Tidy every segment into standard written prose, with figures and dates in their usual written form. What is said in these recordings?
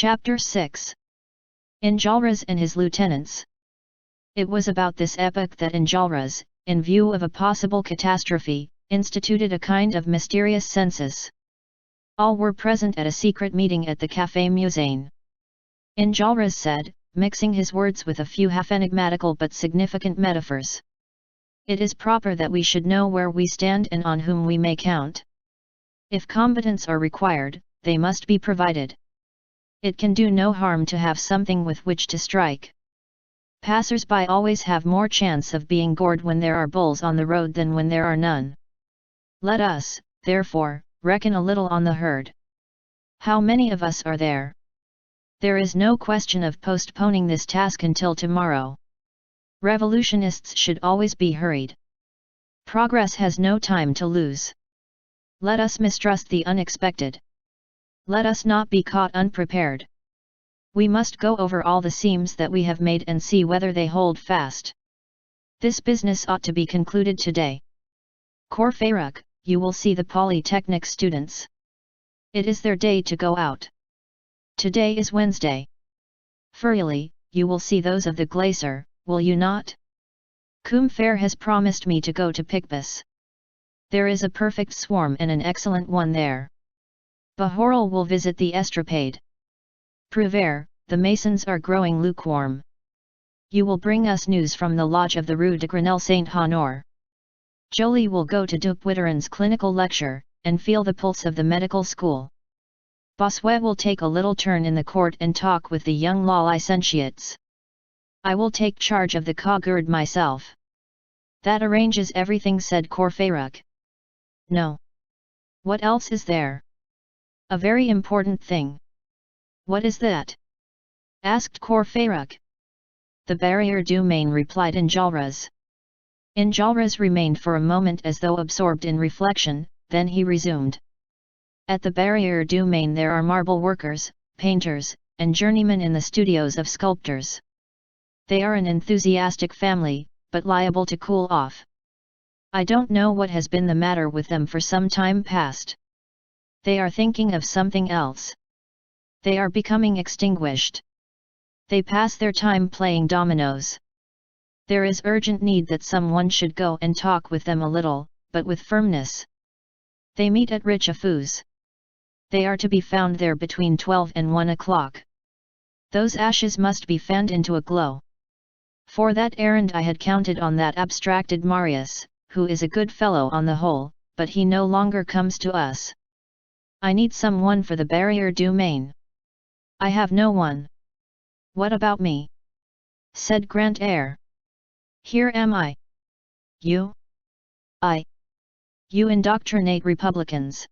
Chapter 6. Enjolras and his lieutenants. It was about this epoch that Enjolras, in view of a possible catastrophe, instituted a kind of mysterious census. All were present at a secret meeting at the Café Musain. Enjolras said, mixing his words with a few half-enigmatical but significant metaphors. It is proper that we should know where we stand and on whom we may count. If combatants are required, they must be provided. It can do no harm to have something with which to strike. Passers-by always have more chance of being gored when there are bulls on the road than when there are none. Let us, therefore, reckon a little on the herd. How many of us are there? There is no question of postponing this task until tomorrow. Revolutionists should always be hurried. Progress has no time to lose. Let us mistrust the unexpected. Let us not be caught unprepared. We must go over all the seams that we have made and see whether they hold fast. This business ought to be concluded today. Courfeyrac, you will see the Polytechnic students. It is their day to go out. Today is Wednesday. Feuilly, you will see those of the glacier, will you not? Combeferre has promised me to go to Picpus. There is a perfect swarm and an excellent one there. Bahorel will visit the estrapade. Prouvaire, the masons are growing lukewarm. You will bring us news from the lodge of the Rue de Grenelle Saint-Honore. Joly will go to Dupuytren's clinical lecture, and feel the pulse of the medical school. Bossuet will take a little turn in the court and talk with the young law licentiates. I will take charge of the Hapgood myself. That arranges everything, said Courfeyrac. No. What else is there? A very important thing. What is that? Asked Courfeyrac. The barrière du Maine, replied Enjolras. Enjolras remained for a moment as though absorbed in reflection, then he resumed. At the barrière du Maine there are marble workers, painters, and journeymen in the studios of sculptors. They are an enthusiastic family, but liable to cool off. I don't know what has been the matter with them for some time past. They are thinking of something else. They are becoming extinguished. They pass their time playing dominoes. There is urgent need that someone should go and talk with them a little, but with firmness. They meet at Richefou's. They are to be found there between 12 and 1 o'clock. Those ashes must be fanned into a glow. For that errand I had counted on that abstracted Marius, who is a good fellow on the whole, but he no longer comes to us. I need someone for the barrière du Maine. I have no one. What about me? Said Grantaire. Here am I. You? I. You indoctrinate republicans.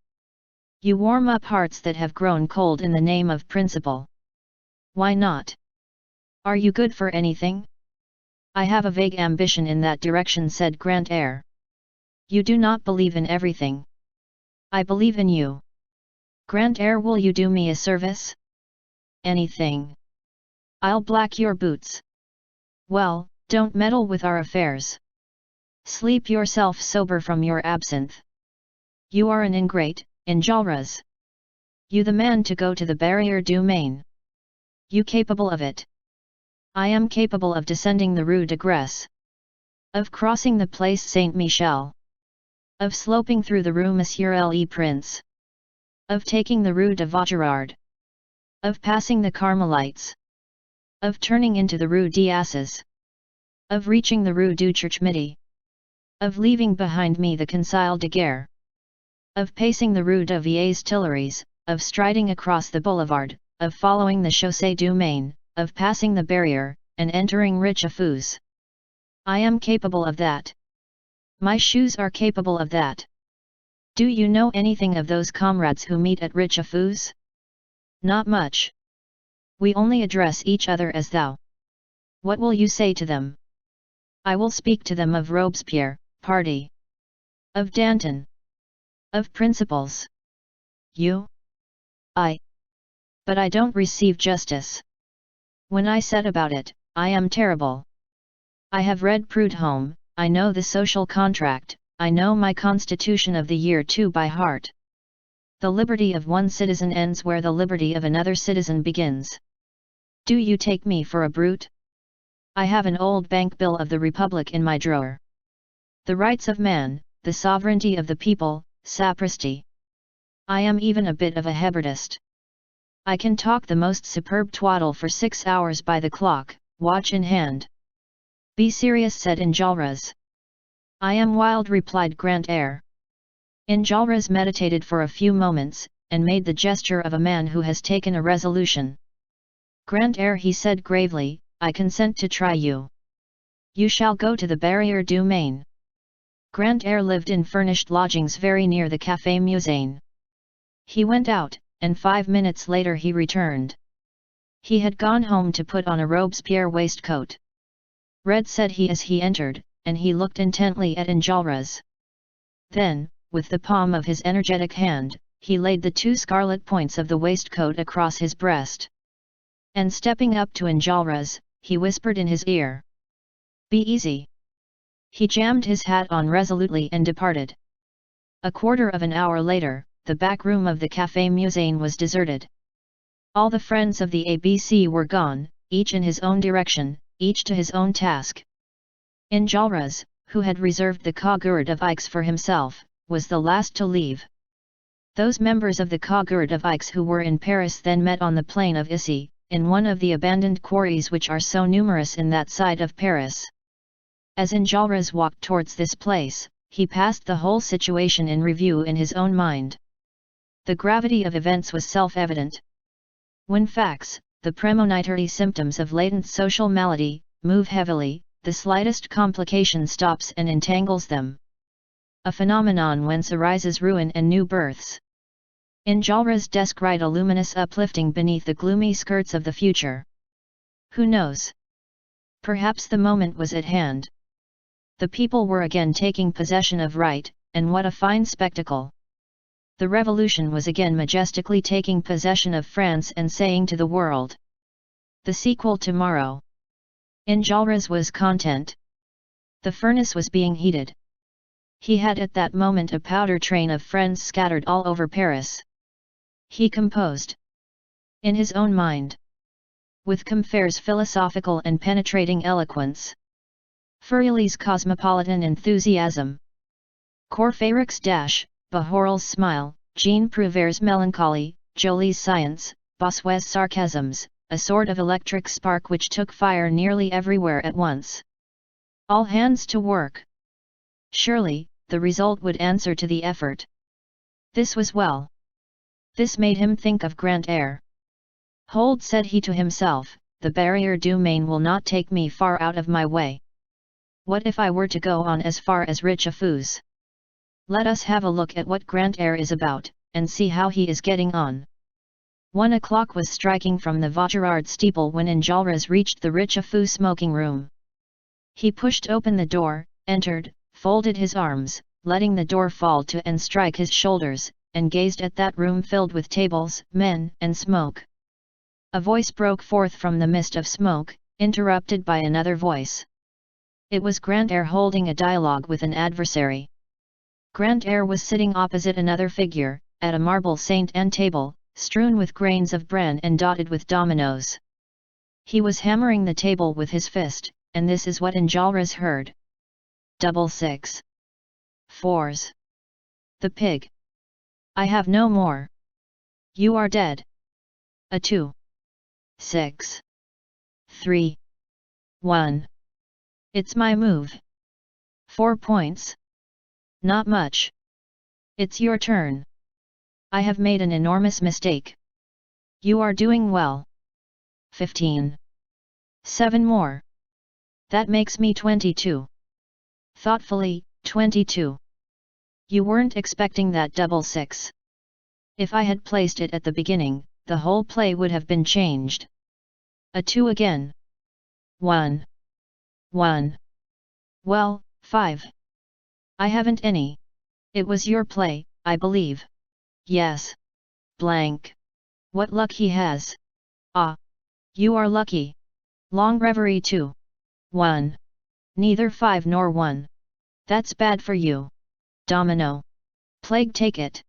You warm up hearts that have grown cold in the name of principle. Why not? Are you good for anything? I have a vague ambition in that direction, said Grantaire. You do not believe in everything. I believe in you. Grantaire, will you do me a service? Anything. I'll black your boots. Well, don't meddle with our affairs. Sleep yourself sober from your absinthe. You are an ingrate, Enjolras. You the man to go to the barrière du Maine. You capable of it. I am capable of descending the Rue de Grèce. Of crossing the Place Saint-Michel. Of sloping through the Rue Monsieur le Prince. Of taking the Rue de Vaugirard. Of passing the Carmelites. Of turning into the Rue d'Asses. Of reaching the Rue du Church Midi. Of leaving behind me the Conseil de Guerre. Of pacing the Rue de Vieilles Tuileries, of striding across the boulevard, of following the Chaussée du Maine, of passing the barrier, and entering Richefou's. I am capable of that. My shoes are capable of that. Do you know anything of those comrades who meet at Richefou's? Not much. We only address each other as thou. What will you say to them? I will speak to them of Robespierre, party. Of Danton. Of principles. You? I. But I don't receive justice. When I set about it, I am terrible. I have read Proudhon, I know the social contract, I know my Constitution of the Year 2 by heart. The liberty of one citizen ends where the liberty of another citizen begins. Do you take me for a brute? I have an old bank bill of the Republic in my drawer. The rights of man, the sovereignty of the people, sapristi. I am even a bit of a Hebardist. I can talk the most superb twaddle for 6 hours by the clock, watch in hand. Be serious, said Enjolras. I am wild, replied Grantaire. Enjolras meditated for a few moments, and made the gesture of a man who has taken a resolution. Grantaire, he said gravely, I consent to try you. You shall go to the Barrière du Maine. Grantaire lived in furnished lodgings very near the Café Musain. He went out, and 5 minutes later he returned. He had gone home to put on a Robespierre waistcoat. Red, said he as he entered, and he looked intently at Enjolras. Then, with the palm of his energetic hand, he laid the 2 scarlet points of the waistcoat across his breast. And stepping up to Enjolras, he whispered in his ear. Be easy. He jammed his hat on resolutely and departed. A quarter of an hour later, the back room of the Café Musain was deserted. All the friends of the ABC were gone, each in his own direction, each to his own task. Enjolras, who had reserved the Causerie of Aix for himself, was the last to leave. Those members of the Causerie of Aix who were in Paris then met on the plain of Issy, in one of the abandoned quarries which are so numerous in that side of Paris. As Enjolras walked towards this place, he passed the whole situation in review in his own mind. The gravity of events was self-evident. When facts, the premonitory symptoms of latent social malady, move heavily, the slightest complication stops and entangles them. A phenomenon whence arises ruin and new births. Enjolras descried a luminous uplifting beneath the gloomy skirts of the future. Who knows? Perhaps the moment was at hand. The people were again taking possession of right, and what a fine spectacle! The revolution was again majestically taking possession of France and saying to the world, the sequel tomorrow. Enjolras was content. The furnace was being heated. He had at that moment a powder train of friends scattered all over Paris. He composed. In his own mind. With Combeferre's philosophical and penetrating eloquence. Feuilly's cosmopolitan enthusiasm. Courfeyrac's dash, Bahorel's smile, Jean Prouvaire's melancholy, Joly's science, Bossuet's sarcasms, a sort of electric spark which took fire nearly everywhere at once. All hands to work. Surely, the result would answer to the effort. This was well. This made him think of Grantaire. Hold, said he to himself, the Barrière du Maine will not take me far out of my way. What if I were to go on as far as Richefou's? Let us have a look at what Grantaire is about, and see how he is getting on. 1 o'clock was striking from the Vaugirard steeple when Enjolras reached the Richefou smoking room. He pushed open the door, entered, folded his arms, letting the door fall to and strike his shoulders, and gazed at that room filled with tables, men, and smoke. A voice broke forth from the mist of smoke, interrupted by another voice. It was Grantaire holding a dialogue with an adversary. Grantaire was sitting opposite another figure, at a marble Saint Anne table, strewn with grains of bran and dotted with dominoes. He was hammering the table with his fist, and this is what Enjolras heard. 6 4s. The pig. I have no more. You are dead. A 2 6 3 1. It's my move. 4 points. Not much. It's your turn. I have made an enormous mistake. You are doing well. 15. 7 more. That makes me 22. Thoughtfully, 22. You weren't expecting that 6. If I had placed it at the beginning, the whole play would have been changed. A 2 again. 1. 1. Well, 5. I haven't any. It was your play, I believe. Yes. Blank. What luck he has. Ah. You are lucky. Long reverie 2. 1. Neither 5 nor 1. That's bad for you. Domino. Plague take it.